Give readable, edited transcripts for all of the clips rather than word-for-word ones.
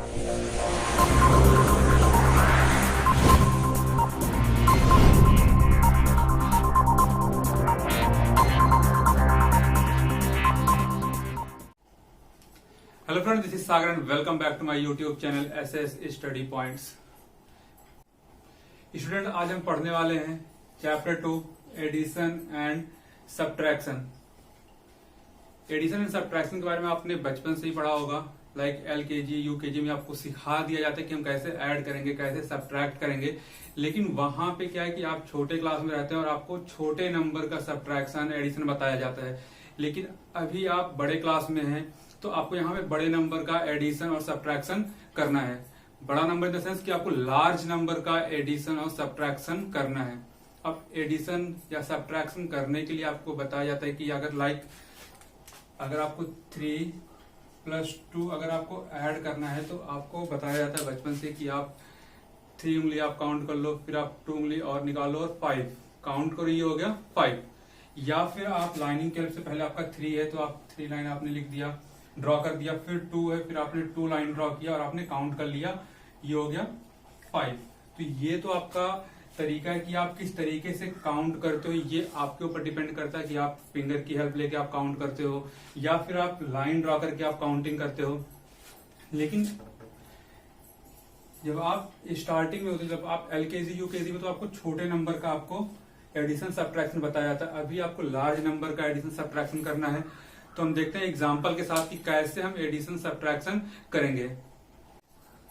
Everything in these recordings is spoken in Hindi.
Hello friend, this is Sagar and welcome back to my YouTube channel SS study points. Student, आज हम पढ़ने वाले हैं chapter 2 addition and subtraction. Addition and subtraction के बारे में आपने बचपन से ही पढ़ा होगा। लाइक एलकेजी यूकेजी में आपको सिखा दिया जाता है कि हम कैसे ऐड करेंगे, कैसे सब्ट्रैक्ट करेंगे। लेकिन वहां पे क्या है कि आप छोटे क्लास में रहते हैं और आपको छोटे नंबर का सब्ट्रैक्शन एडिशन बताया जाता है। लेकिन अभी आप बड़े क्लास में हैं तो आपको यहाँ पे बड़े नंबर का एडिशन और सब्ट्रैक्शन करना है। बड़ा नंबर इन द सेंस कि आपको लार्ज नंबर का एडिशन और सब्ट्रैक्शन करना है। अब एडिशन या सब्ट्रैक्शन करने के लिए आपको बताया जाता है कि अगर आपको 3 + 2 अगर आपको ऐड करना है तो आपको बताया जाता है बचपन से कि आप 3 उंगली आप काउंट कर लो, फिर आप 2 उंगली और निकालो और 5 काउंट करो, ये हो गया 5। या फिर आप लाइनिंग के हेल्प से, पहले आपका 3 है तो आप 3 लाइन आपने लिख दिया, ड्रॉ कर दिया, फिर 2 है, फिर आपने 2 लाइन ड्रॉ किया और आपने काउंट कर लिया, ये हो गया 5। तो ये तो आपका तरीका है कि आप किस तरीके से काउंट करते हो, ये आपके ऊपर डिपेंड करता है कि आप फिंगर की हेल्प लेके आप काउंट करते हो या फिर आप लाइन ड्रॉ करके आप काउंटिंग करते हो। लेकिन जब आप स्टार्टिंग में होते हो, जब आप एलकेजी यूकेजी में, तो आपको छोटे नंबर का आपको एडिशन सब्ट्रैक्शन बताया जाता है। अभी आपको लार्ज नंबर का एडिशन सब्ट्रैक्शन करना है। तो हम देखते हैं एग्जाम्पल के साथ कि कैसे हम एडिशन सब्ट्रैक्शन करेंगे।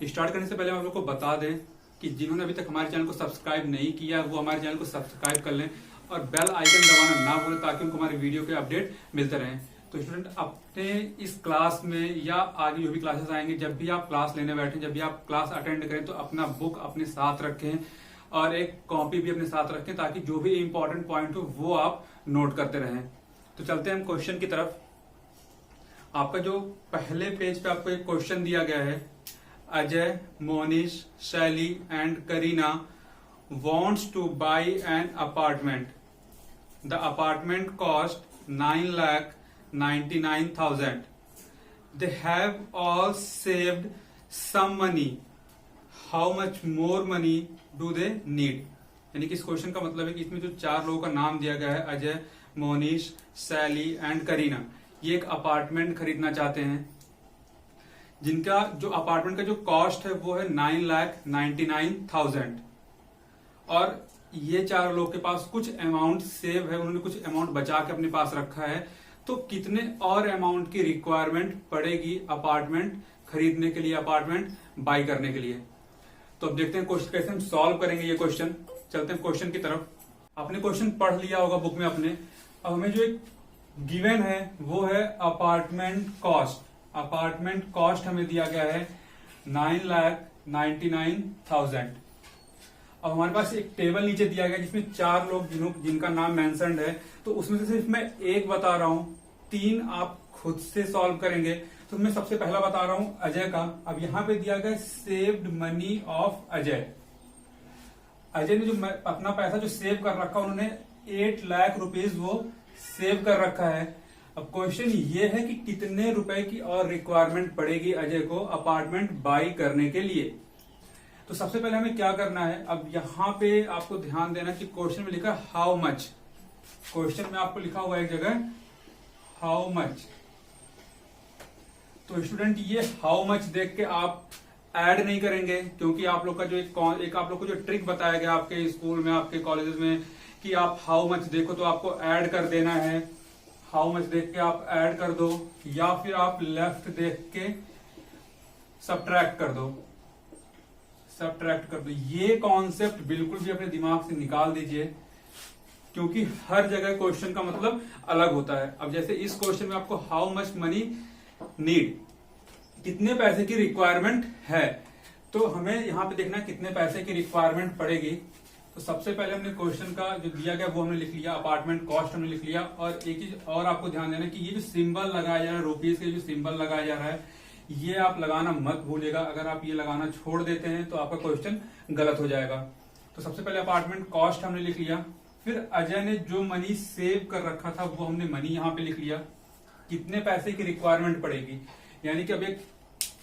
स्टार्ट करने से पहले हम आप लोग को बता दें कि जिन्होंने अभी तक हमारे चैनल को सब्सक्राइब नहीं किया वो हमारे चैनल को सब्सक्राइब कर लें और बेल आइकन दबाना ना भूलें ताकि उनको हमारे वीडियो के अपडेट मिलते रहें। तो स्टूडेंट, अपने इस क्लास में या आगे जो भी क्लासेस आएंगे, जब भी आप क्लास लेने बैठे, जब भी आप क्लास अटेंड करें, तो अपना बुक अपने साथ रखें और एक कॉपी भी अपने साथ रखें ताकि जो भी इंपॉर्टेंट पॉइंट हो वो आप नोट करते रहें। तो चलते हैं हम क्वेश्चन की तरफ। आपका जो पहले पेज पे आपको एक क्वेश्चन दिया गया है, Ajay, Monish, Shaily and Kareena wants to buy an apartment. The apartment cost 9,99,000। They have all saved some money. How much more money do they need. यानी कि इस क्वेश्चन का मतलब है कि इसमें जो 4 लोगों का नाम दिया गया है, अजय, मोनिश, शैली एंड करीना, ये एक अपार्टमेंट खरीदना चाहते हैं जिनका जो अपार्टमेंट का जो कॉस्ट है वो है 9,99,000। और ये 4 लोग के पास कुछ अमाउंट सेव है, उन्होंने कुछ अमाउंट बचा के अपने पास रखा है। तो कितने और अमाउंट की रिक्वायरमेंट पड़ेगी अपार्टमेंट खरीदने के लिए, अपार्टमेंट बाय करने के लिए। तो अब देखते हैं क्वेश्चन कैसे हम सॉल्व करेंगे ये क्वेश्चन। चलते हैं क्वेश्चन की तरफ। आपने क्वेश्चन पढ़ लिया होगा बुक में अपने। अब हमें जो एक गिवन है वो है अपार्टमेंट कॉस्ट। अपार्टमेंट कॉस्ट हमें दिया गया है 9,99,000। अब हमारे पास एक टेबल नीचे दिया गया जिसमें 4 लोग जिनका नाम मेंशन्ड है। तो उसमें से सिर्फ मैं एक बता रहा हूं, 3 आप खुद से सॉल्व करेंगे। तो मैं सबसे पहला बता रहा हूं अजय का। अब यहां पे दिया गया saved money of Ajay. Ajay ने जो अपना पैसा जो सेव कर रखा, उन्होंने 8 लाख रुपीज वो सेव कर रखा है। अब क्वेश्चन ये है कि कितने रुपए की और रिक्वायरमेंट पड़ेगी अजय को अपार्टमेंट बाई करने के लिए। तो सबसे पहले हमें क्या करना है, अब यहां पे आपको ध्यान देना कि क्वेश्चन में लिखा हाउ मच। क्वेश्चन में आपको लिखा हुआ है एक जगह हाउ मच। तो स्टूडेंट, ये हाउ मच देख के आप ऐड नहीं करेंगे, क्योंकि आप लोग का जो एक आप लोग को जो ट्रिक बताया गया आपके स्कूल में, आपके कॉलेजेस में, कि आप हाउ मच देखो तो आपको ऐड कर देना है। हाउ मच देख के आप ऐड कर दो, या फिर आप लेफ्ट देख के सब्ट्रैक्ट कर दो। सब्ट्रैक्ट कर दो, ये कॉन्सेप्ट बिल्कुल भी अपने दिमाग से निकाल दीजिए, क्योंकि हर जगह क्वेश्चन का मतलब अलग होता है। अब जैसे इस क्वेश्चन में आपको हाउ मच मनी नीड, कितने पैसे की रिक्वायरमेंट है, तो हमें यहां पे देखना है कितने पैसे की रिक्वायरमेंट पड़ेगी। तो सबसे पहले हमने क्वेश्चन का जो दिया गया वो हमने लिख लिया, अपार्टमेंट कॉस्ट हमने लिख लिया। और एक चीज और आपको ध्यान देना कि ये जो सिंबल लगाया जा रहा है, रुपीज के जो सिंबल लगाया जा रहा है, ये आप लगाना मत भूलिएगा। अगर आप ये लगाना छोड़ देते हैं तो आपका क्वेश्चन गलत हो जाएगा। तो सबसे पहले अपार्टमेंट कॉस्ट हमने लिख लिया, फिर अजय ने जो मनी सेव कर रखा था वो हमने मनी यहाँ पे लिख लिया। कितने पैसे की रिक्वायरमेंट पड़ेगी, यानी कि अब एक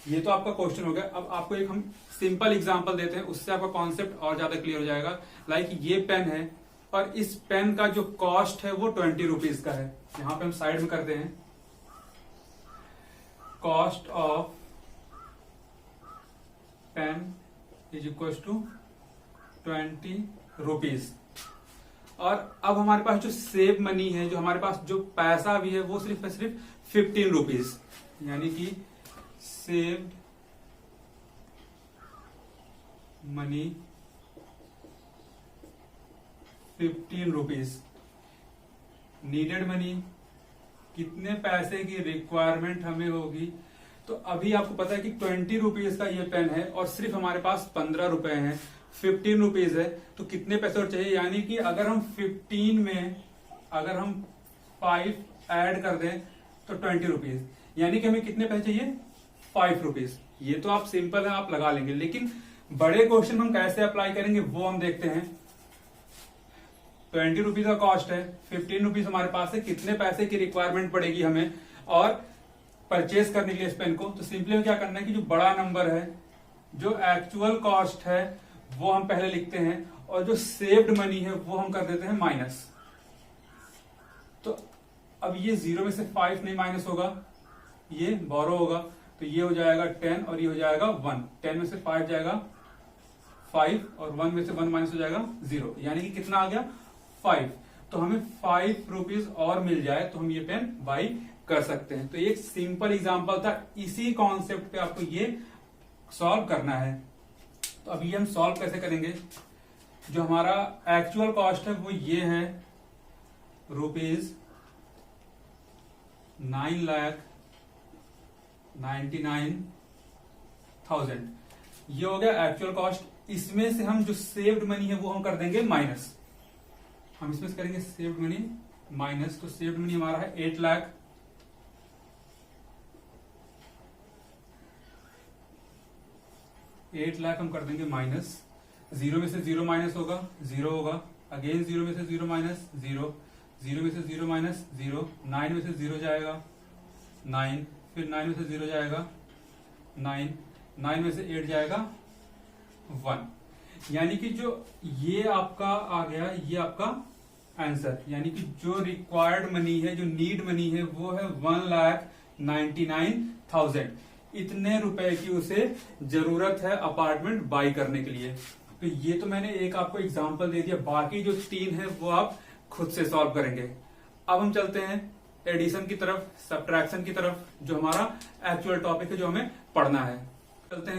ये तो आपका क्वेश्चन हो गया। अब आपको एक हम सिंपल एग्जांपल देते हैं, उससे आपका कॉन्सेप्ट और ज्यादा क्लियर हो जाएगा। लाइक ये पेन है और इस पेन का जो कॉस्ट है वो 20 रुपीज का है। यहां पे हम साइड में करते हैं, cost of pen is equal to 20 rupees. और अब हमारे पास जो सेव मनी है, जो हमारे पास जो पैसा भी है, वो सिर्फ 15 रुपीज, यानी कि saved money 15 rupees. Needed money, कितने पैसे की रिक्वायरमेंट हमें होगी। तो अभी आपको पता है कि 20 रुपीज का ये पेन है और सिर्फ हमारे पास 15 रुपए हैं, 15 रुपीज है, तो कितने पैसे और चाहिए। यानी कि अगर हम 15 में अगर हम 5 ऐड कर दें तो 20 रुपीज, यानी कि हमें कितने पैसे चाहिए, 5 रुपीज। ये तो आप सिंपल है, आप लगा लेंगे, लेकिन बड़े क्वेश्चन हम कैसे अप्लाई करेंगे वो हम देखते हैं। 20 रुपीज का कॉस्ट है, 15 रुपीज हमारे पास है, कितने पैसे की रिक्वायरमेंट पड़ेगी हमें और परचेज करने के लिए इस पेन को। तो सिंपली हमें क्या करना है कि जो बड़ा नंबर है, जो एक्चुअल कॉस्ट है, वो हम पहले लिखते हैं और जो सेव्ड मनी है वो हम कर देते हैं माइनस। तो अब ये 0 में से 5 नहीं माइनस होगा, ये बोरो होगा, तो ये हो जाएगा 10 और ये हो जाएगा 1। 10 में से 5 जाएगा 5 और 1 में से 1 माइनस हो जाएगा 0, यानी कि कितना आ गया, 5। तो हमें 5 रुपीज और मिल जाए तो हम ये पेन बाई कर सकते हैं। तो ये एक सिंपल एग्जांपल था, इसी कॉन्सेप्ट पे आपको ये सॉल्व करना है। तो अभी हम सॉल्व कैसे करेंगे। जो हमारा एक्चुअल कॉस्ट है वो ये है रुपीज 9,99,000। ये हो गया एक्चुअल कॉस्ट। इसमें से हम जो सेव्ड मनी है वो हम कर देंगे माइनस। हम इसमें से करेंगे सेव्ड मनी माइनस। तो सेव्ड मनी हमारा है 8 लाख। 8 लाख हम कर देंगे माइनस। 0 में से 0 माइनस होगा, 0 होगा, अगेन 0 में से 0 माइनस 0, 0 में से 0 माइनस 0, 9 में से 0 जाएगा 9, फिर 9 में से 0 जाएगा 9, 9 में से 8 जाएगा 1। यानी कि जो ये आपका आ गया, ये आपका आंसर, यानी कि जो रिक्वायर्ड मनी है, जो नीड मनी है, वो है 1,99,000। इतने रुपए की उसे जरूरत है अपार्टमेंट बाई करने के लिए। तो ये तो मैंने एक आपको एग्जांपल दे दिया, बाकी जो 3 है वो आप खुद से सॉल्व करेंगे। अब हम चलते हैं एडिशन की तरफ, सब्ट्रैक्शन की तरफ, जो हमारा एक्चुअल टॉपिक है, जो हमें पढ़ना है। चलते हैं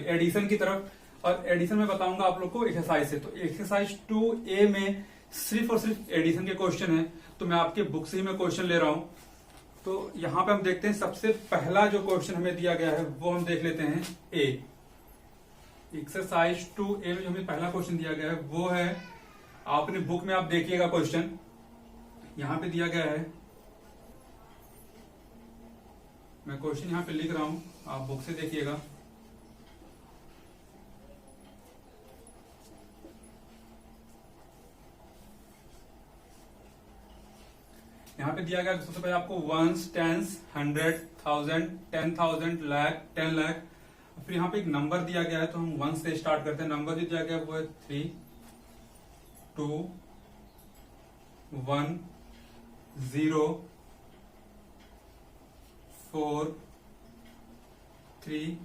एडिशन की तरफ। और एडिशन में बताऊंगा आप लोग को एक्सरसाइज से। तो एक्सरसाइज 2A में सिर्फ और सिर्फ एडिशन के क्वेश्चन है, तो मैं आपके बुक से ही मैं क्वेश्चन ले रहा हूं। तो यहां पे हम देखते हैं, सबसे पहला जो क्वेश्चन हमें दिया गया है वो हम देख लेते हैं ए। एक्सरसाइज 2A में जो हमें पहला क्वेश्चन दिया गया है वो है, आपने बुक में आप देखिएगा क्वेश्चन यहां पे दिया गया है। मैं क्वेश्चन यहां पे लिख रहा हूं, आप बुक से देखिएगा। यहां पे दिया गया सबसे पहले आपको वंस, टेंस, 100, 1000, 10,000, लाख, 10 लाख। फिर यहाँ पे एक नंबर दिया गया है, तो हम 1 से स्टार्ट करते हैं। नंबर जो दिया गया है वो है 3, 2, 1, 0, 4, 3,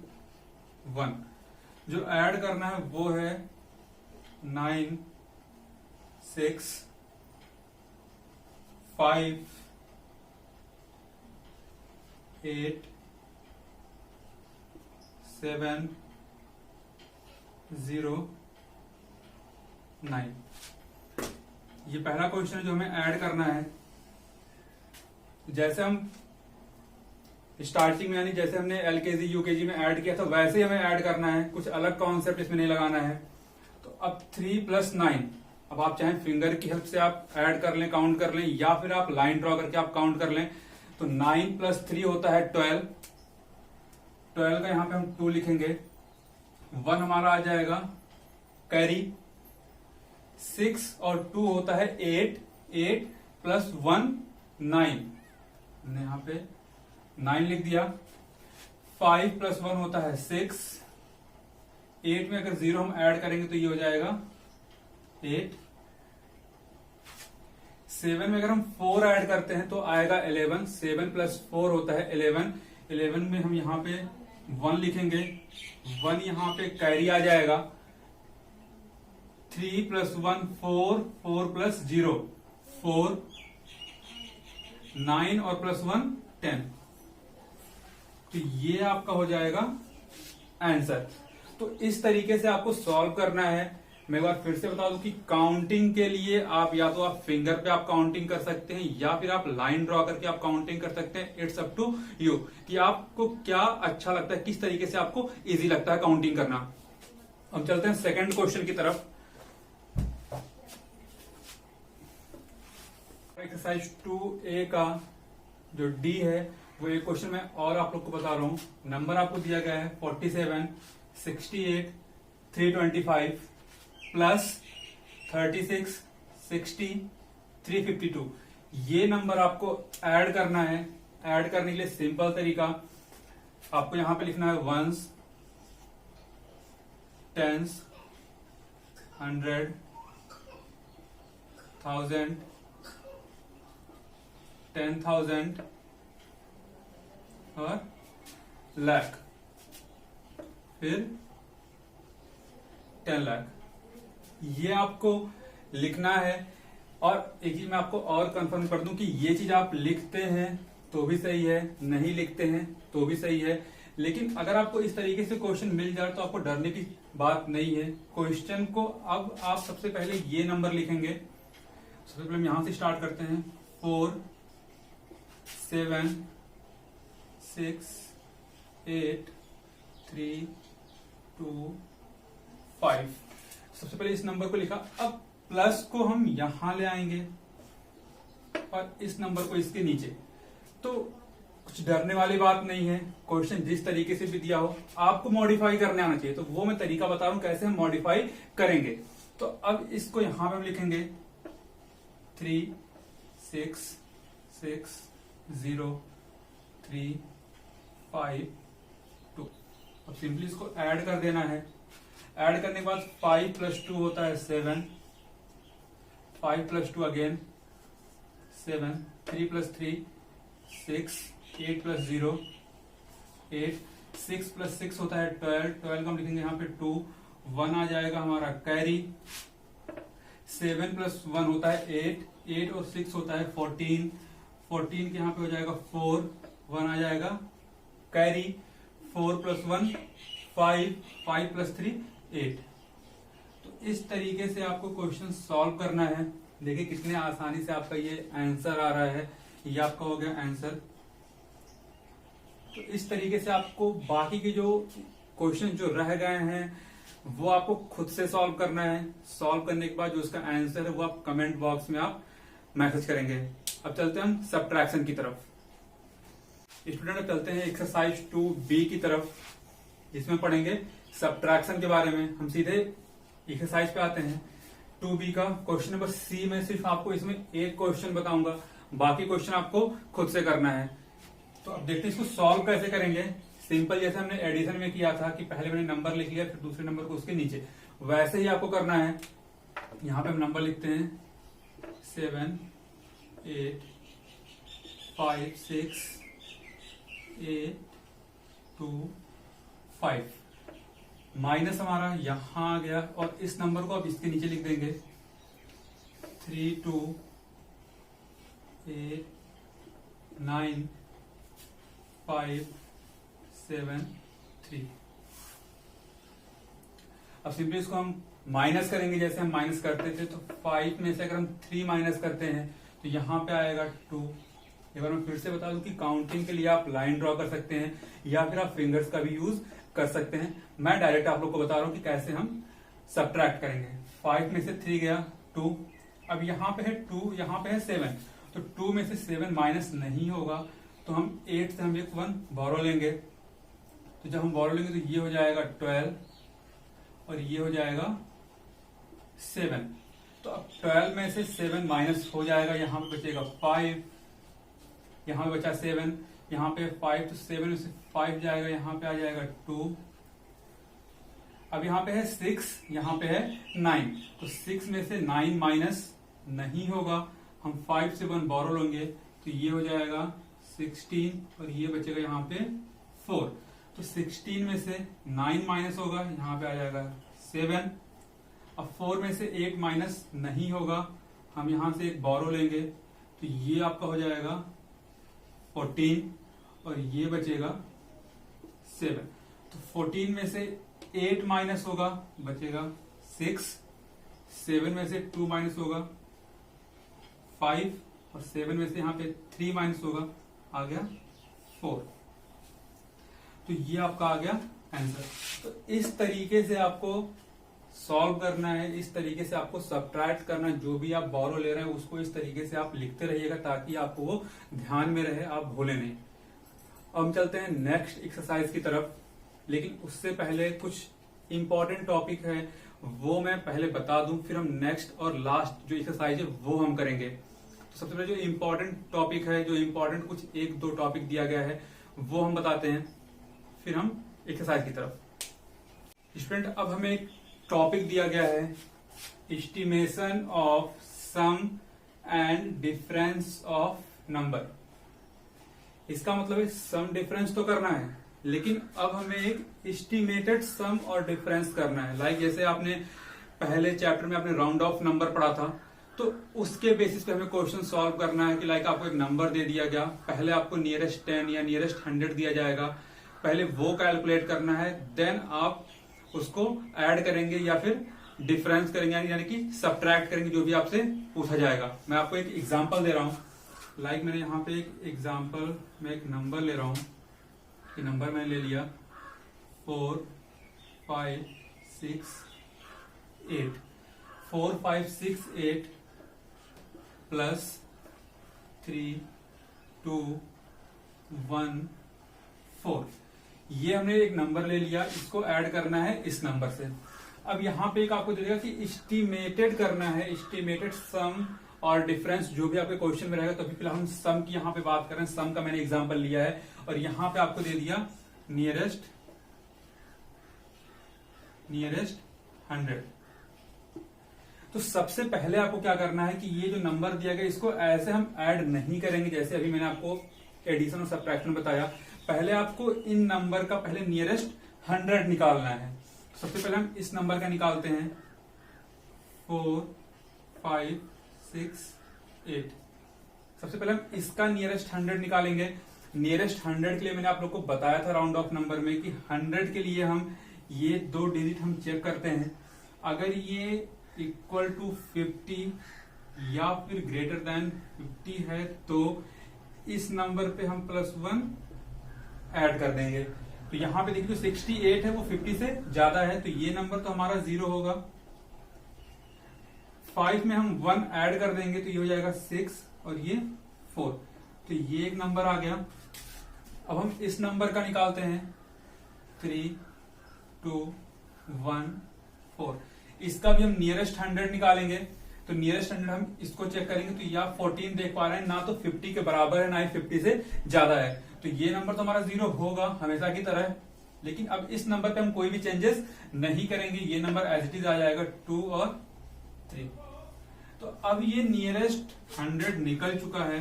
1। जो ऐड करना है वो है 9, 6, 5, 8, 7, 0, 9। ये पहला क्वेश्चन है जो हमें ऐड करना है। जैसे हम स्टार्टिंग में, यानी जैसे हमने एलकेजी यूकेजी में ऐड किया था, वैसे ही हमें ऐड करना है, कुछ अलग कॉन्सेप्ट इसमें नहीं लगाना है। तो अब 3 + 9, अब आप चाहें फिंगर की हेल्प से आप ऐड कर लें, काउंट कर लें, या फिर आप लाइन ड्रॉ करके आप काउंट कर लें। तो 9 + 3 होता है 12। 12 का यहां पे हम 2 लिखेंगे। 1 हमारा आ जाएगा कैरी। 6 और 2 होता है 8। 8 + 1 9, हमने यहां पे 9 लिख दिया। 5 प्लस 1 होता है 6। 8 में अगर 0 हम ऐड करेंगे तो ये हो जाएगा 8। 7 में अगर हम 4 ऐड करते हैं तो आएगा 11। 7 प्लस 4 होता है 11। 11 में हम यहाँ पे 1 लिखेंगे, 1 यहाँ पे कैरी आ जाएगा। 3 प्लस 1 4, 4 प्लस 0 4, 9 और प्लस 1 10। तो ये आपका हो जाएगा आंसर। तो इस तरीके से आपको सॉल्व करना है। मैं एक बार फिर से बता दूं कि काउंटिंग के लिए आप या तो आप फिंगर पे आप काउंटिंग कर सकते हैं या फिर आप लाइन ड्रॉ करके आप काउंटिंग कर सकते हैं। इट्स अप टू यू कि आपको क्या अच्छा लगता है, किस तरीके से आपको इजी लगता है काउंटिंग करना। अब चलते हैं सेकंड क्वेश्चन की तरफ। एक्सरसाइज 2A का जो डी है वो एक क्वेश्चन में और आप लोग को बता रहा हूं। नंबर आपको दिया गया है 47, 68, 325 प्लस 36, 60, 352। ये नंबर आपको ऐड करना है। ऐड करने के लिए सिंपल तरीका, आपको यहां पे लिखना है वंस, टेंस, 100, 1000, 10,000 और लाख, फिर 10 लाख। ये आपको लिखना है। और एक चीज मैं आपको और कंफर्म कर दूं कि ये चीज आप लिखते हैं तो भी सही है, नहीं लिखते हैं तो भी सही है। लेकिन अगर आपको इस तरीके से क्वेश्चन मिल जाए तो आपको डरने की बात नहीं है। क्वेश्चन को अब आप सबसे पहले ये नंबर लिखेंगे। सबसे पहले हम यहां से स्टार्ट करते हैं। 4, 7, 6, 8, 3, 2, 5। सबसे पहले इस नंबर को लिखा। अब प्लस को हम यहां ले आएंगे और इस नंबर को इसके नीचे। तो कुछ डरने वाली बात नहीं है। क्वेश्चन जिस तरीके से भी दिया हो आपको मॉडिफाई करने आना चाहिए। तो वो मैं तरीका बता रहा हूं कैसे हम मॉडिफाई करेंगे। तो अब इसको यहां पे हम लिखेंगे 3, 6, 6, 0, 3, 5, 2। अब सिंपली इसको ऐड कर देना है। ऐड करने के बाद 5 प्लस 2 होता है 7, 5 plus 2 again 7, 3 plus 3 6, 8 plus 0 8, 6 plus 6 होता है 12, 12 को हम लिखेंगे यहाँ पे 2, 1 आ जाएगा हमारा कैरी। 7 प्लस 1 होता है 8, 8 और 6 होता है 14, 14 के यहाँ पे हो जाएगा 4, 1 आ जाएगा कैरी। 4 plus 1 5, 5 plus 3 8। तो इस तरीके से आपको क्वेश्चन सॉल्व करना है। देखिए कितने आसानी से आपका ये आंसर आ रहा है। ये आपका हो गया आंसर। तो इस तरीके से आपको बाकी के जो क्वेश्चन जो रह गए हैं वो आपको खुद से सॉल्व करना है। सॉल्व करने के बाद जो उसका आंसर है वो आप कमेंट बॉक्स में आप मैसेज करेंगे। अब चलते हैं हम सब्ट्रैक्शन की तरफ। स्टूडेंट अब चलते हैं एक्सरसाइज 2B की तरफ, जिसमें पढ़ेंगे सब्ट्रैक्शन के बारे में। हम सीधे एक्सरसाइज पे आते हैं। 2B का क्वेश्चन नंबर सी में सिर्फ आपको इसमें एक क्वेश्चन बताऊंगा, बाकी क्वेश्चन आपको खुद से करना है। तो अब देखते हैं इसको सॉल्व कैसे करेंगे। सिंपल जैसे हमने एडिशन में किया था कि पहले मैंने नंबर लिख लिया फिर दूसरे नंबर को उसके नीचे, वैसे ही आपको करना है। यहां पे हम नंबर लिखते हैं 7, 8, 5, 6, 8, 2, 5। माइनस हमारा यहां आ गया और इस नंबर को अब इसके नीचे लिख देंगे 3, 2, 8, 9, 5, 7, 3। अब सिंपली इसको हम माइनस करेंगे जैसे हम माइनस करते थे। तो 5 में से अगर हम 3 माइनस करते हैं तो यहां पे आएगा 2। एक बार मैं फिर से बता दूं कि काउंटिंग के लिए आप लाइन ड्रॉ कर सकते हैं या फिर आप फिंगर्स का भी यूज कर सकते हैं। मैं डायरेक्ट आप लोग को बता रहा हूं कि कैसे हम सब्ट्रैक्ट करेंगे। 5 में से 3 गया 2। अब यहाँ पे है 2, यहाँ पे है 7। तो 2 में से 7 माइनस नहीं होगा तो हम 8 से हम एक 1 बोरो लेंगे। तो जब हम बोरो लेंगे तो ये हो जाएगा 12 और ये हो जाएगा 7। तो अब 12 में से 7 माइनस हो जाएगा, यहाँ पे बचेगा 5, यहाँ पे बचा 7। यहाँ पे 5, तो 7 में से 5 जाएगा, यहाँ पे आ जाएगा 2। अब यहाँ पे है 6, यहाँ पे है 9, तो 6 में से 9 माइनस नहीं होगा, हम 5 से 1 बोरो लेंगे, तो ये हो जाएगा 16 और ये बचेगा यहाँ पे 4। तो 16 में से 9 माइनस होगा, यहाँ पे आ जाएगा 7। अब 4 में से 8 माइनस नहीं होगा, हम यहां से एक बोरो लेंगे, तो ये आपका हो जाएगा 14 और ये बचेगा 7। तो 14 में से 8 माइनस होगा, बचेगा 6। 7 में से 2 माइनस होगा 5 और 7 में से यहाँ पे 3 माइनस होगा, आ गया 4। तो ये आपका आ गया आंसर। तो इस तरीके से आपको सॉल्व करना है, इस तरीके से आपको सब्ट्रैक्ट करना है, जो भी आप बोरो ले रहे हैं उसको इस तरीके से आप लिखते रहिएगा ताकि आपको वो ध्यान में रहे, आप भूले नहीं। अब हम चलते हैं नेक्स्ट एक्सरसाइज की तरफ, लेकिन उससे पहले कुछ इंपॉर्टेंट टॉपिक है वो मैं पहले बता दूं, फिर हम नेक्स्ट और लास्ट जो एक्सरसाइज है वो हम करेंगे। तो सबसे पहले जो इंपॉर्टेंट टॉपिक है, जो इंपॉर्टेंट कुछ 1-2 टॉपिक दिया गया है वो हम बताते हैं, फिर हम एक्सरसाइज की तरफ। स्टूडेंट, अब हमें एक टॉपिक दिया गया है, estimation of sum and difference of number. इसका मतलब है सम डिफरेंस तो करना है, लेकिन अब हमें एक एस्टिमेटेड सम और डिफरेंस करना है। लाइक जैसे आपने पहले चैप्टर में आपने राउंड ऑफ नंबर पढ़ा था, तो उसके बेसिस पे हमें क्वेश्चन सॉल्व करना है कि लाइक आपको एक नंबर दे दिया गया, पहले आपको नियरेस्ट 10 या नियरेस्ट 100 दिया जाएगा, पहले वो कैलकुलेट करना है, देन आप उसको ऐड करेंगे या फिर डिफरेंस करेंगे, यानी कि सब्ट्रैक्ट करेंगे, जो भी आपसे पूछा जाएगा। मैं आपको एक एग्जांपल दे रहा हूं, लाइक मैंने यहाँ पे एक एग्जांपल में एक नंबर ले रहा हूं, ये नंबर मैंने ले लिया 4, 5, 6, 8। 4, 5, 6, 8 प्लस 3, 2, 1, 4। ये हमने एक नंबर ले लिया, इसको ऐड करना है इस नंबर से। अब यहाँ पे एक आपको देगा कि एस्टिमेटेड करना है, एस्टिमेटेड सम और डिफरेंस, जो भी आपके क्वेश्चन में रहेगा। तो अभी फिलहाल हम सम की यहाँ पे बात कर रहे हैं, सम का मैंने एग्जांपल लिया है और यहाँ पे आपको दे दिया नियरेस्ट 100। तो सबसे पहले आपको क्या करना है कि ये जो नंबर दिया गया इसको ऐसे हम ऐड नहीं करेंगे, जैसे अभी मैंने आपको एडिशन और सब्ट्रैक्शन बताया। पहले आपको इन नंबर का पहले नियरेस्ट 100 निकालना है। सबसे पहले हम इस नंबर का निकालते हैं 4, 5, 6, 8। सबसे पहले हम इसका नियरेस्ट 100 निकालेंगे। नियरेस्ट 100 के लिए मैंने आप लोग को बताया था राउंड ऑफ नंबर में कि 100 के लिए हम ये 2 डिजिट हम चेक करते हैं, अगर ये इक्वल टू 50 या फिर ग्रेटर देन 50 है तो इस नंबर पे हम +1 ऐड कर देंगे। तो यहाँ पे देखिए जो 68 है वो 50 से ज्यादा है, तो ये नंबर तो हमारा 0 होगा। 5 में हम 1 ऐड कर देंगे तो ये हो जाएगा 6 और ये 4, तो ये एक नंबर आ गया। अब हम इस नंबर का निकालते हैं 3, 2, 1, 4। इसका भी हम नियरेस्ट 100 निकालेंगे। तो नियरेस्ट 100 हम इसको चेक करेंगे तो या 14 देख पा रहे हैं, ना तो 50 के बराबर है ना ही 50 से ज्यादा है, तो ये नंबर तो हमारा 0 होगा हमेशा की तरह। लेकिन अब इस नंबर पे हम कोई भी चेंजेस नहीं करेंगे, ये नंबर एज इट इज आ जाएगा 2 और 3। तो अब ये नियरेस्ट 100 निकल चुका है।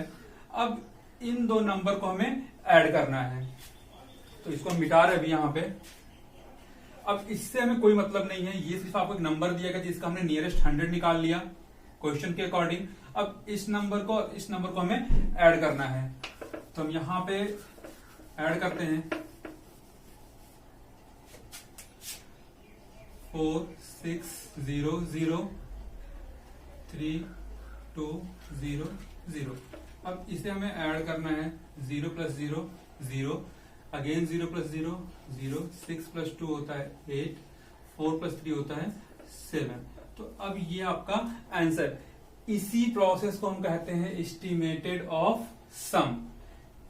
अब इन 2 नंबर को हमें ऐड करना है, तो इसको हम मिटा रहे अभी यहाँ पे। अब इससे हमें कोई मतलब नहीं है, ये सिर्फ आपको एक नंबर दिया गया जिसका हमने नियरेस्ट 100 निकाल लिया क्वेश्चन के अकॉर्डिंग। अब इस नंबर को हमें ऐड करना है, तो हम यहां पे ऐड करते हैं 4, 6, 0, 0, 3, 2, 0, 0। अब इसे हमें ऐड करना है 0 + 0, 0, अगेन 0 + 0, 0, 6 + 2 होता है 8, 4 + 3 होता है 7। तो अब ये आपका आंसर। इसी प्रोसेस को हम कहते हैं एस्टिमेटेड ऑफ सम।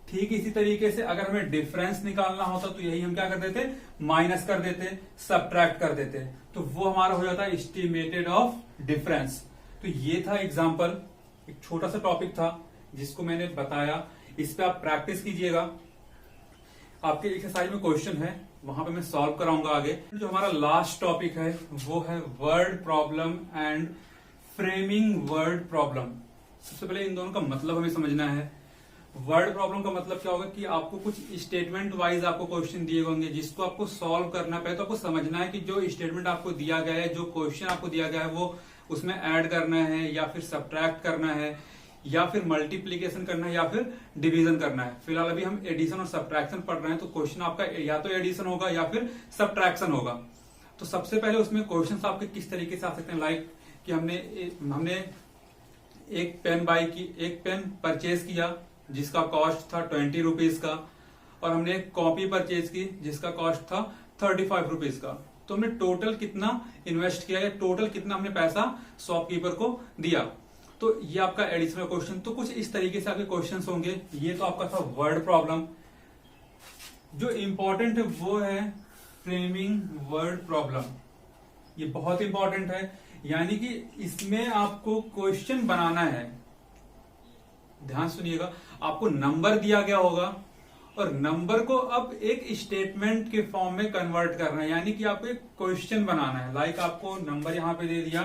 ठीक इसी तरीके से अगर हमें डिफरेंस निकालना होता तो यही हम क्या कर देते, माइनस कर देते, सब्ट्रैक्ट कर देते, तो वो हमारा हो जाता है एस्टिमेटेड ऑफ डिफरेंस। तो ये था एग्जांपल, एक छोटा सा टॉपिक था जिसको मैंने बताया, इस पे आप प्रैक्टिस कीजिएगा। आपके एक्सरसाइज में क्वेश्चन है, वहां पे मैं सॉल्व कराऊंगा आगे। जो हमारा लास्ट टॉपिक है वो है word problem and framing word problem. सबसे पहले इन दोनों का मतलब हमें समझना है। वर्ड प्रॉब्लम का मतलब क्या होगा कि आपको कुछ स्टेटमेंट वाइज आपको क्वेश्चन दिए होंगे जिसको आपको सॉल्व करना पड़े। तो आपको समझना है कि जो स्टेटमेंट आपको दिया गया है, जो क्वेश्चन आपको दिया गया है, वो उसमें ऐड करना है या फिर सब्ट्रैक्ट करना है या फिर मल्टीप्लीकेशन करना है या फिर डिवीजन करना है। फिलहाल अभी हम एडिशन और सब्ट्रैक्शन पढ़ रहे हैं, तो क्वेश्चन आपका या तो एडिशन होगा या फिर सब्ट्रैक्शन होगा। तो सबसे पहले उसमें क्वेश्चन आपके किस तरीके से आ सकते हैं, लाइक कि हमने एक पेन परचेज किया जिसका कॉस्ट था 20 रुपीज का, और हमने एक कॉपी परचेज की जिसका कॉस्ट था 35 रुपीज का। तो हमने टोटल कितना इन्वेस्ट किया या टोटल कितना हमने पैसा शॉपकीपर को दिया। तो ये आपका एडिशनल क्वेश्चन। तो कुछ इस तरीके से आपके क्वेश्चंस होंगे। ये तो आपका था वर्ड प्रॉब्लम। जो इंपॉर्टेंट है वो है फ्रेमिंग वर्ड प्रॉब्लम। ये बहुत इंपॉर्टेंट है, यानी कि इसमें आपको क्वेश्चन बनाना है। ध्यान सुनिएगा, आपको नंबर दिया गया होगा और नंबर को अब एक स्टेटमेंट के फॉर्म में कन्वर्ट करना है, यानी कि आपको एक क्वेश्चन बनाना है। लाइक आपको नंबर यहां पे दे दिया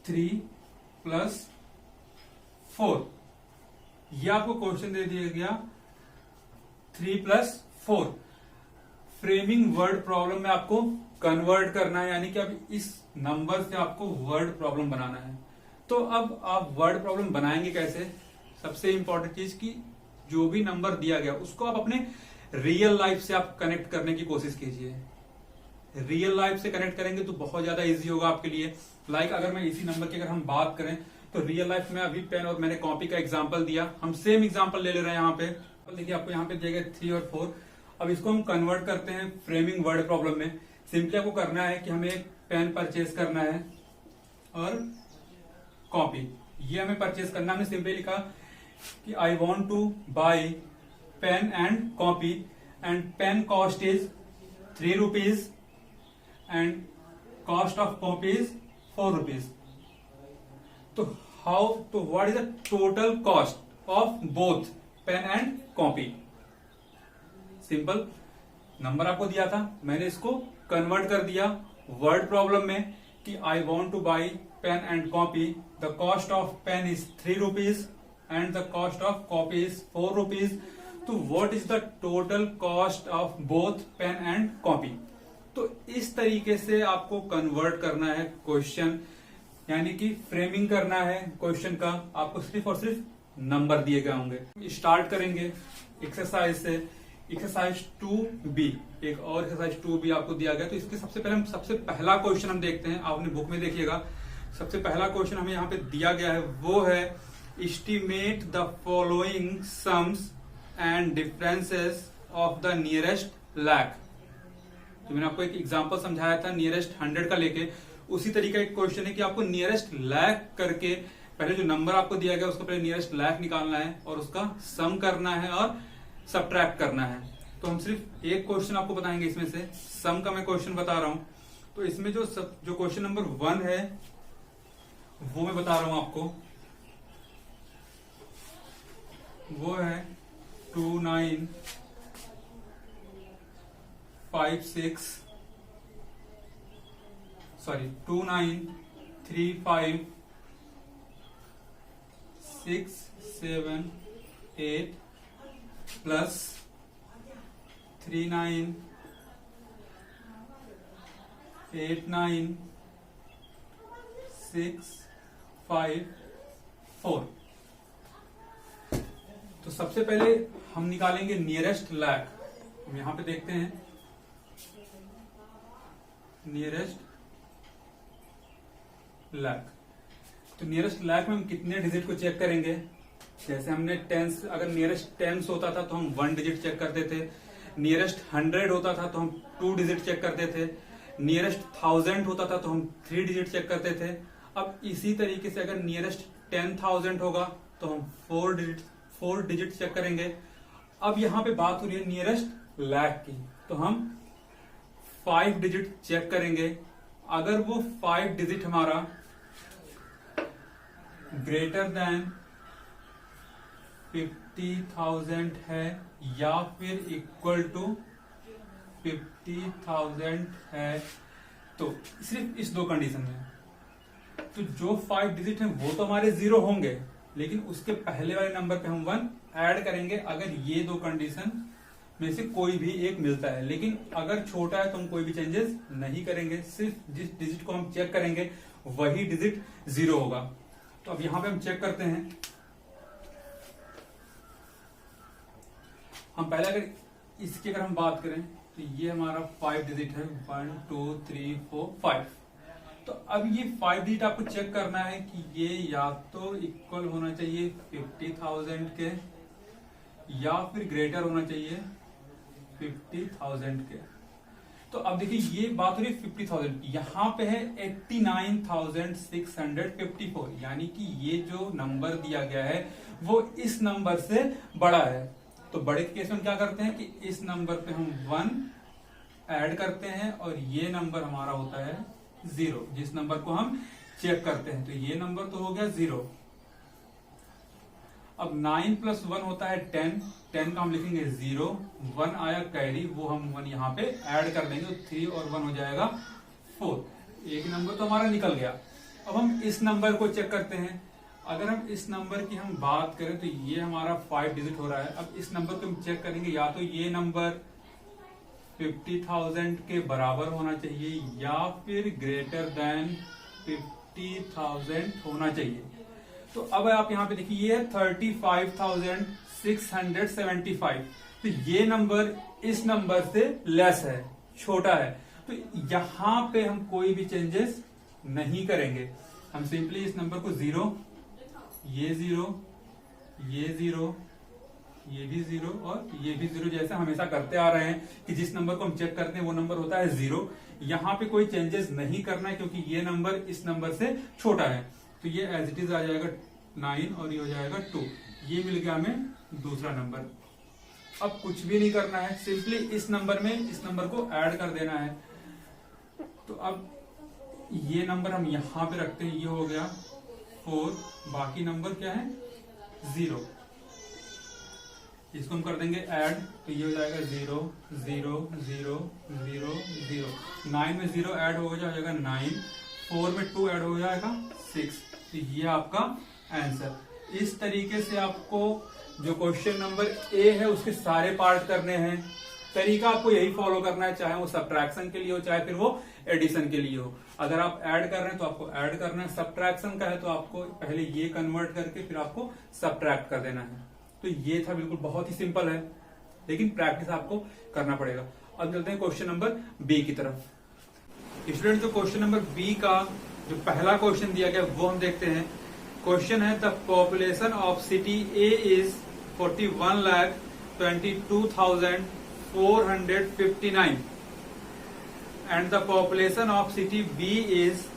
3 + 4, ये आपको क्वेश्चन दे दिया गया 3 + 4। फ्रेमिंग वर्ड प्रॉब्लम में आपको कन्वर्ट करना है, यानी कि अब इस नंबर से आपको वर्ड प्रॉब्लम बनाना है। तो अब आप वर्ड प्रॉब्लम बनाएंगे कैसे? सबसे इंपॉर्टेंट चीज कि जो भी नंबर दिया गया उसको आप अपने रियल लाइफ से आप कनेक्ट करने की कोशिश कीजिए। रियल लाइफ से कनेक्ट करेंगे तो बहुत ज्यादा इजी होगा आपके लिए। लाइक अगर मैं इसी नंबर की अगर हम बात करें तो रियल लाइफ में अभी पेन और मैंने कॉपी का एग्जांपल दिया, हम सेम एग्जांपल ले रहे हैं यहाँ पे। देखिए आपको यहाँ पे दिया गया 3 और 4। अब इसको हम कन्वर्ट करते हैं फ्रेमिंग वर्ड प्रॉब्लम में। सिंपली आपको करना है कि हमें एक पेन परचेज करना है और कॉपी, ये हमें परचेज करना। हमने सिंपली लिखा कि I want to buy pen and copy and pen cost is 3 rupees and cost of copy is 4 rupees. तो what is the total cost of both pen and copy? Simple, number आपको दिया था, मैंने इसको कन्वर्ट कर दिया वर्ड प्रॉब्लम में कि I want to buy pen and copy, the cost of pen is 3 rupees and the cost of copy is 4 rupees. तो what is the total cost of both pen and copy? तो इस तरीके से आपको कन्वर्ट करना है क्वेश्चन, यानी कि फ्रेमिंग करना है क्वेश्चन का। आपको सिर्फ और सिर्फ नंबर दिए गए होंगे। स्टार्ट करेंगे एक्सरसाइज से। एक्सरसाइज 2B, एक और एक्सरसाइज 2B आपको दिया गया। तो इसके सबसे पहला क्वेश्चन हम देखते हैं। आपने बुक में देखिएगा, सबसे पहला क्वेश्चन हमें यहाँ पे दिया गया है वो है estimate the following sums and differences of the nearest lakh. तो मैंने आपको एक एग्जांपल समझाया था नियरेस्ट 100 का लेके, उसी तरीका एक क्वेश्चन है कि आपको नियरेस्ट लाख करके पहले जो नंबर आपको दिया गया उसका पहले नियरेस्ट लाख निकालना है और उसका सम करना है और सब्ट्रैक्ट करना है। तो हम सिर्फ एक क्वेश्चन आपको बताएंगे इसमें से, सम का मैं क्वेश्चन बता रहा हूं। तो इसमें जो क्वेश्चन नंबर 1 है वो मैं बता रहा हूं आपको, वो है 293568 प्लस 3989654। तो सबसे पहले हम निकालेंगे नियरेस्ट लाख। हम यहां पे देखते हैं नियरेस्ट लाख। तो नियरेस्ट लाख में हम कितने डिजिट को चेक करेंगे? जैसे हमने टेंस, अगर नियरेस्ट टेंस होता था तो हम 1 डिजिट चेक करते थे। नियरेस्ट 100 होता था तो हम 2 डिजिट चेक करते थे। नियरेस्ट 1000 होता था तो हम 3 डिजिट चेक करते थे। अब इसी तरीके से अगर नियरेस्ट 10,000 होगा तो हम 4 डिजिट चेक करेंगे। अब यहां पे बात हो रही है नियरेस्ट लाख की, तो हम 5 डिजिट चेक करेंगे। अगर वो 5 डिजिट हमारा ग्रेटर देन 50,000 है या फिर इक्वल टू 50,000 है, तो सिर्फ इस दो कंडीशन में तो जो 5 डिजिट हैं वो तो हमारे 0 होंगे, लेकिन उसके पहले वाले नंबर पे हम 1 ऐड करेंगे अगर ये दो कंडीशन में से कोई भी एक मिलता है। लेकिन अगर छोटा है तो हम कोई भी चेंजेस नहीं करेंगे, सिर्फ जिस डिजिट को हम चेक करेंगे वही डिजिट 0 होगा। तो अब यहां पे हम चेक करते हैं। हम पहले अगर इसकी अगर हम बात करें तो ये हमारा 5 डिजिट है, 1 2 3 4 5। तो अब ये 5 डिजिट आपको चेक करना है कि ये या तो इक्वल होना चाहिए 50,000 के या फिर ग्रेटर होना चाहिए 50,000 के। तो अब देखिए ये बात हो रही है 50,000 की, यहाँ पे है 89,654, यानी कि ये जो नंबर दिया गया है वो इस नंबर से बड़ा है। तो बड़े केस में क्या करते हैं कि इस नंबर पे हम 1 ऐड करते हैं और ये नंबर हमारा होता है 0, जिस नंबर को हम चेक करते हैं। तो ये नंबर तो हो गया 0। अब 9 + 1 होता है 10, 10 का हम लिखेंगे 0, 1 आया कैरी, वो हम 1 यहाँ पे ऐड कर देंगे, तो 3 और 1 हो जाएगा 4। एक नंबर तो हमारा निकल गया। अब हम इस नंबर को चेक करते हैं। अगर हम इस नंबर की हम बात करें तो ये हमारा 5 डिजिट हो रहा है। अब इस नंबर को हम चेक करेंगे, या तो ये नंबर 50,000 के बराबर होना चाहिए या फिर ग्रेटर देन 50,000 होना चाहिए। तो अब आप यहाँ पे देखिए ये है 35,675, तो ये नंबर इस नंबर से लेस है, छोटा है। तो यहां पे हम कोई भी चेंजेस नहीं करेंगे। हम सिंपली इस नंबर को 0, ये 0, ये 0, ये भी 0 और ये भी 0 जैसे हमेशा करते आ रहे हैं कि जिस नंबर को हम चेक करते हैं वो नंबर होता है 0। यहां पे कोई चेंजेस नहीं करना है क्योंकि ये नंबर इस नंबर से छोटा है। तो ये एज इट इज आ जाएगा 9 और ये हो जाएगा 2। ये मिल गया हमें दूसरा नंबर। अब कुछ भी नहीं करना है, सिंपली इस नंबर में इस नंबर को ऐड कर देना है। तो अब ये नंबर हम यहां पे रखते हैं, ये हो गया 4, बाकी नंबर क्या है 0, इसको हम कर देंगे ऐड, तो ये हो जाएगा 0 0 0 0 0। 9 में 0 ऐड हो जाएगा 9, 4 में 2 ऐड हो जाएगा 6। तो ये आपका आंसर। इस तरीके से आपको जो क्वेश्चन नंबर ए है उसके सारे पार्ट करने हैं। तरीका आपको यही फॉलो करना है, चाहे वो सब्ट्रैक्शन के लिए हो चाहे फिर वो एडिशन के लिए हो। अगर आप ऐड कर रहे हैं तो आपको ऐड करना है, सब्ट्रैक्शन का है तो आपको पहले ये कन्वर्ट करके फिर आपको सब्ट्रैक्ट कर देना है। तो ये था, बिल्कुल बहुत ही सिंपल है, लेकिन प्रैक्टिस आपको करना पड़ेगा। अब चलते हैं क्वेश्चन नंबर बी की तरफ। स्टूडेंट जो क्वेश्चन नंबर बी का जो पहला क्वेश्चन दिया गया वो हम देखते हैं। क्वेश्चन है the population of city A is 41,22,459 and the population of city B is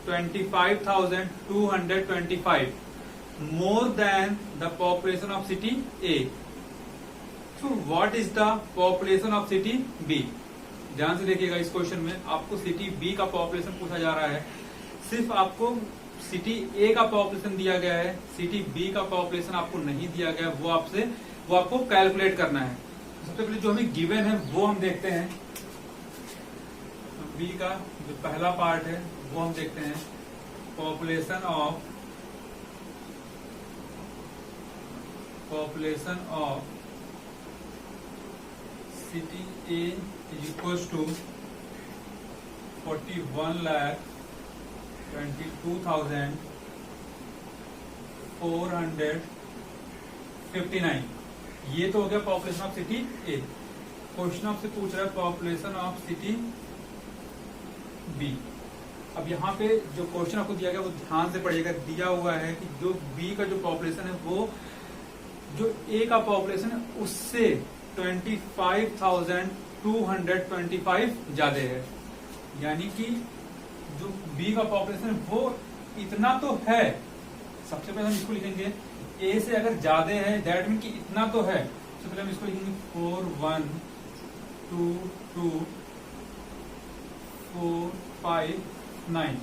25,225, more than the population of city A. So what is the population of city B? ध्यान से देखिएगा, इस क्वेश्चन में आपको सिटी बी का पॉपुलेशन पूछा जा रहा है। सिर्फ आपको सिटी ए का पॉपुलेशन दिया गया है, सिटी बी का पॉपुलेशन आपको नहीं दिया गया, वो आपको कैलकुलेट करना है। सबसे पहले जो हमें गिवन है वो हम देखते हैं। बी का जो पहला पार्ट है वो हम देखते हैं। Population of city A is equal to 41,22,459। ये तो हो गया population of city A. Question आपसे पूछ रहा है पॉपुलेशन ऑफ सिटी बी। अब यहाँ पे जो क्वेश्चन आपको दिया गया वो ध्यान से पढ़िएगा। दिया हुआ है कि जो बी का जो पॉपुलेशन है वो जो ए का पॉपुलेशन है उससे 25,225 ज्यादा है, यानी कि जो बी का पॉपुलेशन है वो इतना तो है। सबसे पहले हम इसको लिखेंगे ए से अगर ज्यादा है दैट मीन कि इतना तो है। सबसे पहले हम इसको लिखेंगे 4 1 2 2 4 5 9।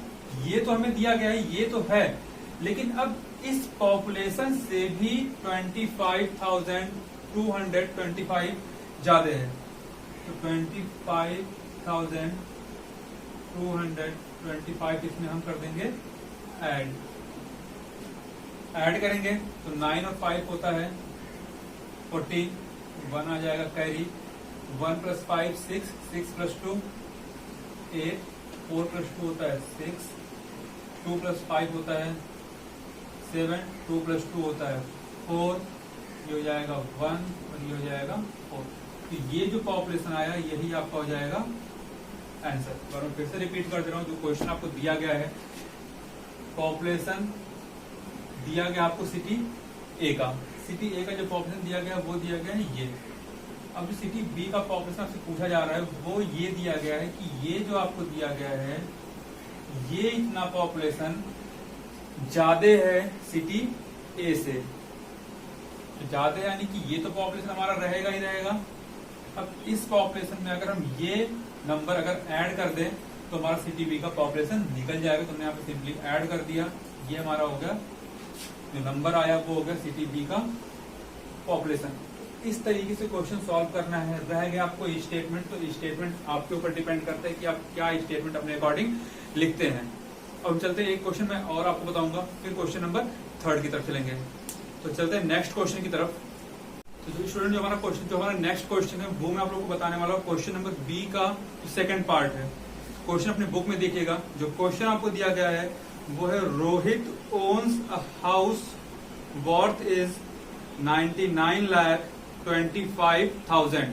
ये तो हमें दिया गया है, ये तो है, लेकिन अब इस पॉपुलेशन से भी 25,225 225 ज्यादा है, तो 25,225 इसमें हम कर देंगे ऐड करेंगे तो 9 और 5 होता है 14, 1 आ जाएगा कैरी, 1 + 5 6, 6 + 2 8, 4 + 2 होता है 6, 2 + 5 होता है 7, 2 + 2 होता है 4, ये हो जाएगा 1 और ये हो जाएगा 4। तो ये जो पॉपुलेशन आया यही आपका हो जाएगा आंसर। और मैं फिर से रिपीट कर दे रहा हूँ, जो क्वेश्चन आपको दिया गया है, पॉपुलेशन दिया गया आपको सिटी ए का, सिटी ए का जो पॉपुलेशन दिया गया वो दिया गया है ये। अब जो सिटी बी का पॉपुलेशन आपसे पूछा जा रहा है वो ये दिया गया है कि ये जो आपको दिया गया है ये इतना पॉपुलेशन ज्यादा है सिटी ए से, ज्यादा यानी कि ये तो पॉपुलेशन हमारा रहेगा ही रहेगा। अब इस पॉपुलेशन में अगर हम ये नंबर अगर ऐड कर दें तो हमारा सिटी बी का पॉपुलेशन निकल जाएगा। तो हमने यहाँ पे सिंपली ऐड कर दिया, ये हमारा हो गया, जो नंबर आया वो हो गया सिटी बी का पॉपुलेशन। इस तरीके से क्वेश्चन सॉल्व करना है। रह गया आपको स्टेटमेंट, तो स्टेटमेंट आपके ऊपर डिपेंड करता है कि आप क्या स्टेटमेंट अपने अकॉर्डिंग लिखते हैं। अब चलते हैं एक क्वेश्चन मैं और आपको बताऊंगा, फिर क्वेश्चन नंबर 3 की तरफ चलेंगे। तो चलते हैं नेक्स्ट क्वेश्चन की तरफ। तो जो स्टूडेंट जो हमारा नेक्स्ट क्वेश्चन है वो मैं आप लोगों को बताने वाला हूँ। क्वेश्चन नंबर बी का सेकंड पार्ट है। क्वेश्चन अपने बुक में देखिएगा। जो क्वेश्चन आपको दिया गया है वो है Rohit owns a house worth is 99,25,000।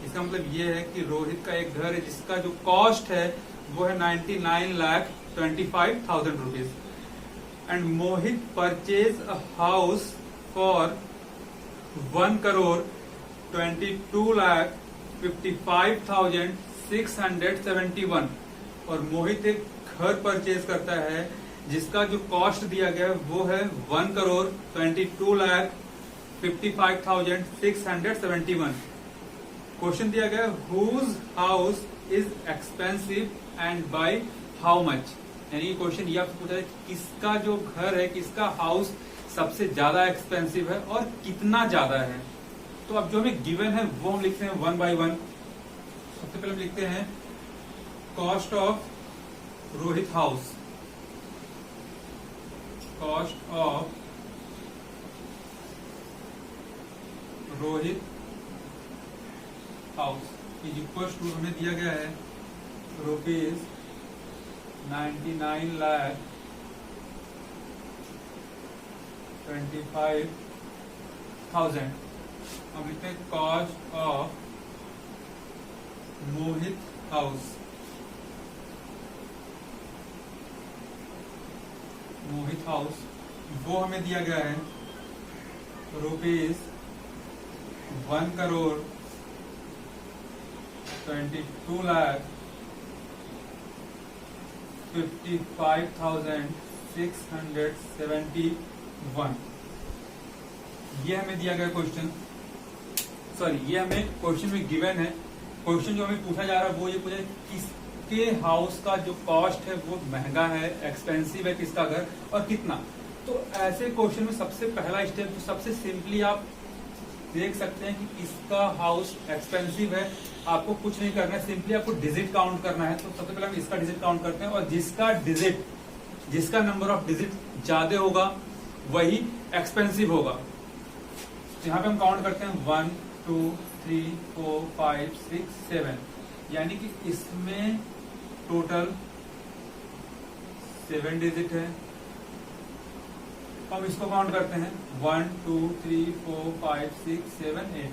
इसका मतलब ये है कि रोहित का एक घर है जिसका जो कॉस्ट है वो है 99,25,000 rupees. And Mohit purchase a house for 1,52,55,671। और मोहित एक घर परचेज करता है जिसका जो कॉस्ट दिया गया है वो है 1,22,55,671। क्वेश्चन दिया गया है whose house is expensive and by how much. यानी क्वेश्चन ये आपसे पूछा है किसका जो घर है, किसका हाउस सबसे ज्यादा एक्सपेंसिव है और कितना ज्यादा है। तो अब जो हमें गिवन है वो हम लिखते हैं 1 by 1। सबसे पहले हम लिखते हैं cost of Rohit house, cost of Rohit house is equal to, हमें दिया गया है रुपीज 99,25,000। अब लिखते हैं cost of Mohit house, Mohit house वो हमें दिया गया है रुपीज 1,22,55,671। ये हमें दिया गया क्वेश्चन, सॉरी ये हमें क्वेश्चन में गिवन है। क्वेश्चन जो हमें पूछा जा रहा है वो ये पूछा है किसके हाउस का जो कॉस्ट है वो महंगा है, एक्सपेंसिव है किसका घर और कितना। तो ऐसे क्वेश्चन में सबसे पहला स्टेप जो सबसे सिंपली आप देख सकते हैं कि किसका हाउस एक्सपेंसिव है, आपको कुछ नहीं करना है, सिंपली आपको डिजिट काउंट करना है। तो सबसे पहले हम इसका डिजिट काउंट करते हैं और जिसका नंबर ऑफ डिजिट ज्यादा होगा वही एक्सपेंसिव होगा। तो यहाँ पे हम काउंट करते हैं 1 2 3 4 5 6 7, यानी कि इसमें टोटल 7 डिजिट है। हम इसको काउंट करते हैं 1 2 3 4 5 6 7 8,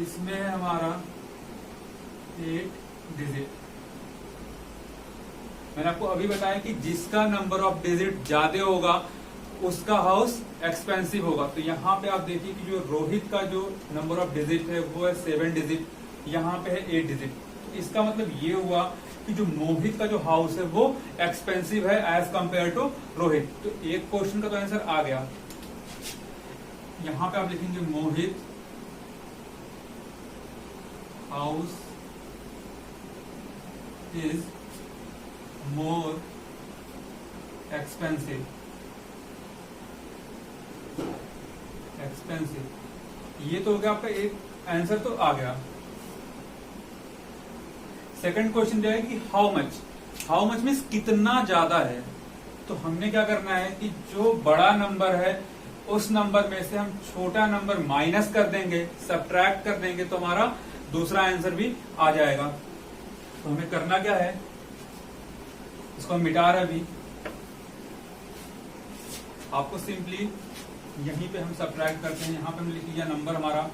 इसमें है हमारा 8 डिजिट। मैंने आपको अभी बताया कि जिसका नंबर ऑफ डिजिट ज्यादा होगा उसका हाउस एक्सपेंसिव होगा। तो यहाँ पे आप देखिए कि जो रोहित का जो नंबर ऑफ डिजिट है वो है 7 डिजिट, यहाँ पे है 8 डिजिट। तो इसका मतलब ये हुआ कि जो मोहित का जो हाउस है वो एक्सपेंसिव है एज कंपेयर टू रोहित। तो एक क्वेश्चन का तो आंसर आ गया। यहाँ पे आप लिखेंगे Mohit house is more expensive expensive. ये तो हो गया आपका, एक आंसर तो आ गया। सेकंड क्वेश्चन जो है कि हाउ मच मीन्स कितना ज्यादा है। तो हमने क्या करना है कि जो बड़ा नंबर है उस नंबर में से हम छोटा नंबर माइनस कर देंगे, सब्ट्रैक्ट कर देंगे, तो हमारा दूसरा आंसर भी आ जाएगा। तो हमें करना क्या है, इसको हम मिटा रहे अभी। आपको सिंपली यहीं पे हम सब्ट्रैक्ट करते हैं, यहां पे हम लिख लिया नंबर हमारा,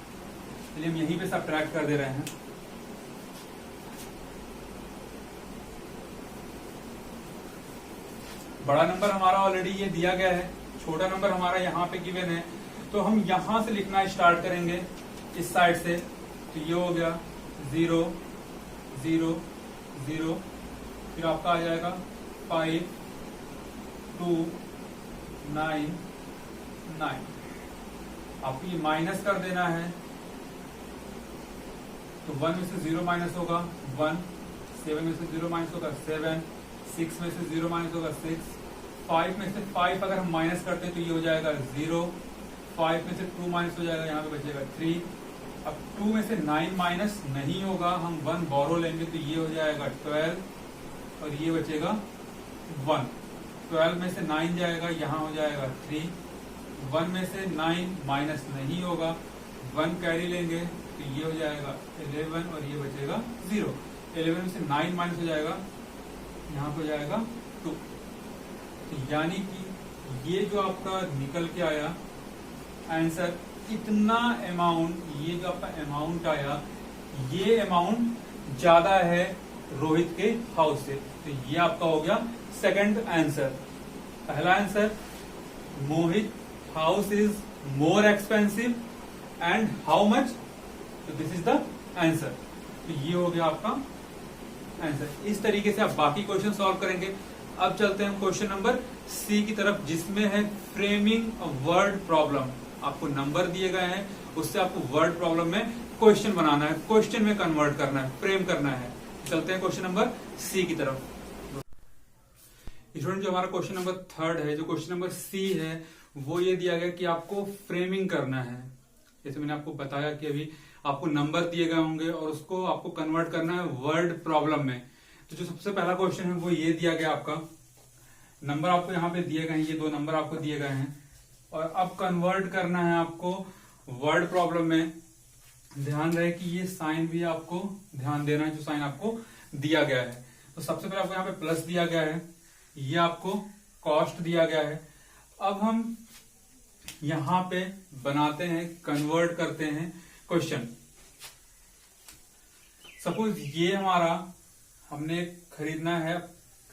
चलिए हम यहीं पे सब्ट्रैक्ट कर दे रहे हैं। बड़ा नंबर हमारा ऑलरेडी ये दिया गया है, छोटा नंबर हमारा यहाँ पे गिवन है, तो हम यहां से लिखना स्टार्ट करेंगे इस साइड से। तो ये हो गया 0 0 0, फिर आपका आ जाएगा 5 2 9 9। आपको ये माइनस कर देना है, तो 1 में से 0 माइनस होगा 1, 7 में से 0 माइनस होगा 7, 6 में से 0 माइनस होगा 6, 5 में से 5 अगर हम माइनस करते हैं तो ये हो जाएगा 0, 5 में से 2 माइनस हो जाएगा, यहाँ पे बचेगा 3। अब 2 में से 9 माइनस नहीं होगा, हम 1 बोरो लेंगे तो ये हो जाएगा 12 और ये बचेगा 1। 12 में से 9 जाएगा, यहाँ हो जाएगा 3। 1 में से 9 माइनस नहीं होगा, 1 कैरी लेंगे तो ये हो जाएगा 11 और ये बचेगा 0। 11 में से 9 माइनस हो जाएगा, यहाँ पे हो जाएगा 2। तो यानी कि ये जो आपका निकल के आया आंसर, इतना अमाउंट, ये जो आपका अमाउंट आया, ये अमाउंट ज्यादा है रोहित के हाउस से। तो ये आपका हो गया सेकंड आंसर। पहला answer, Mohit house is more expensive and how much, तो दिस इज द आंसर। तो ये हो गया आपका आंसर। इस तरीके से आप बाकी क्वेश्चन सॉल्व करेंगे। अब चलते हैं क्वेश्चन नंबर सी की तरफ, जिसमें है फ्रेमिंग अ वर्ड प्रॉब्लम। आपको नंबर दिए गए हैं, उससे आपको वर्ड प्रॉब्लम में क्वेश्चन बनाना है, क्वेश्चन में कन्वर्ट करना है, फ्रेम करना है। चलते हैं क्वेश्चन नंबर सी की तरफ। स्टूडेंट, जो हमारा क्वेश्चन नंबर थर्ड है, जो क्वेश्चन नंबर सी है, वो ये दिया गया कि आपको फ्रेमिंग करना है। जैसे मैंने आपको बताया कि अभी आपको नंबर दिए गए होंगे और उसको आपको कन्वर्ट करना है वर्ड प्रॉब्लम में। तो जो सबसे पहला क्वेश्चन है वो ये दिया गया, आपका नंबर आपको यहाँ पे दिए गए हैं, ये 2 नंबर आपको दिए गए हैं और अब कन्वर्ट करना है आपको वर्ड प्रॉब्लम में। ध्यान रहे कि ये साइन भी आपको ध्यान देना है, जो साइन आपको दिया गया है। तो सबसे पहले आपको यहाँ पे प्लस दिया गया है, ये आपको कॉस्ट दिया गया है। अब हम यहां पे बनाते हैं, कन्वर्ट करते हैं क्वेश्चन। सपोज ये हमारा हमने खरीदना है।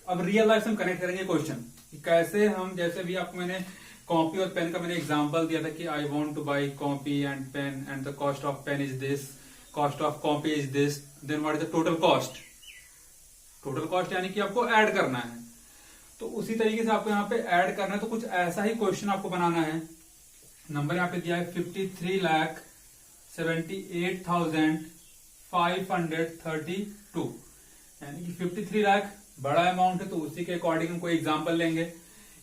अब रियल लाइफ से हम कनेक्ट करेंगे क्वेश्चन, कैसे हम, जैसे भी आपको मैंने कॉपी और पेन का मैंने एग्जांपल दिया था कि I want to buy copy and pen and the cost of pen is this, cost of copy is this, then what is the total cost. Total cost यानी कि आपको ऐड करना है। तो उसी तरीके से आपको यहाँ पे ऐड करना है, तो कुछ ऐसा ही क्वेश्चन आपको बनाना है। नंबर यहाँ पे दिया है 53,78,532, यानी कि 53 लाख बड़ा अमाउंट है, तो उसी के अकॉर्डिंग हम कोई एग्जाम्पल लेंगे।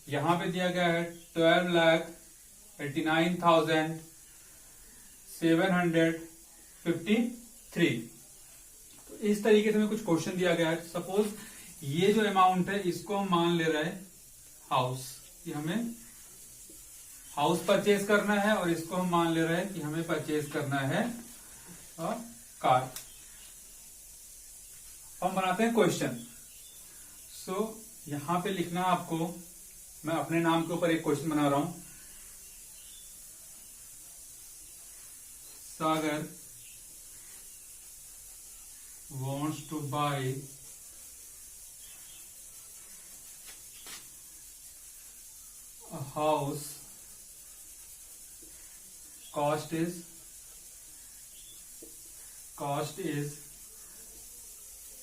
यहाँ पे दिया गया है 12,89,753। तो इस तरीके से हमें कुछ क्वेश्चन दिया गया है। सपोज ये जो अमाउंट है इसको हम मान ले रहे हैं हाउस, कि हमें हाउस परचेज करना है, और इसको हम मान ले रहे हैं कि हमें परचेज करना है और कार। हम बनाते हैं क्वेश्चन। सो यहां पे लिखना आपको, मैं अपने नाम के ऊपर एक क्वेश्चन बना रहा हूं। सागर wants to buy a house, cost is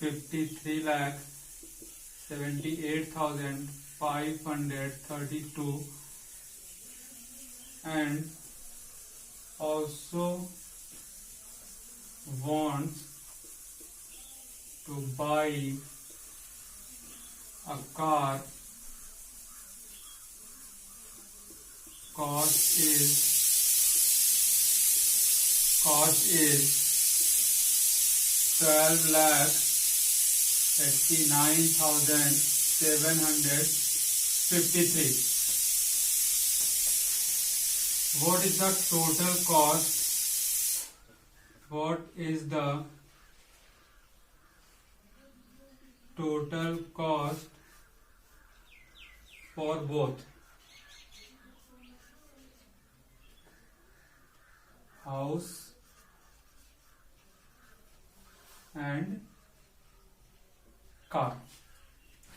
53,78,532 and also wants to buy a car, cost is cost is 12,89,753. What is the total cost? What is the total cost for both house and car?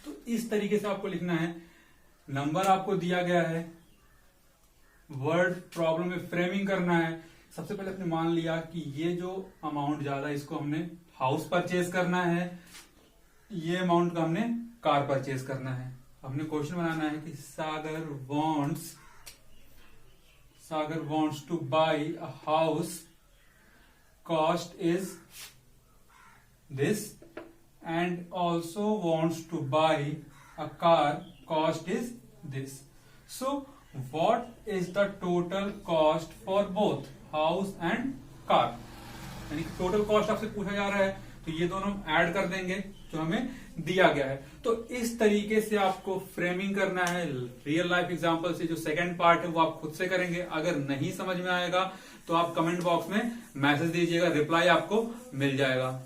तो इस तरीके से आपको लिखना है। नंबर आपको दिया गया है, वर्ड प्रॉब्लम में फ्रेमिंग करना है। सबसे पहले आपने मान लिया कि ये जो अमाउंट ज्यादा है इसको हमने हाउस परचेज करना है, ये अमाउंट का हमने कार परचेज करना है। हमने क्वेश्चन बनाना है कि सागर wants to buy a house, cost is this, and also wants to buy a car, cost is this. So what is the total cost for both house and car? यानी टोटल कॉस्ट आपसे पूछा जा रहा है, तो ये दोनों ऐड कर देंगे जो हमें दिया गया है। तो इस तरीके से आपको फ्रेमिंग करना है। रियल लाइफ एग्जांपल से जो सेकंड पार्ट है वो आप खुद से करेंगे। अगर नहीं समझ में आएगा तो आप कमेंट बॉक्स में मैसेज दीजिएगा, रिप्लाई आपको मिल जाएगा।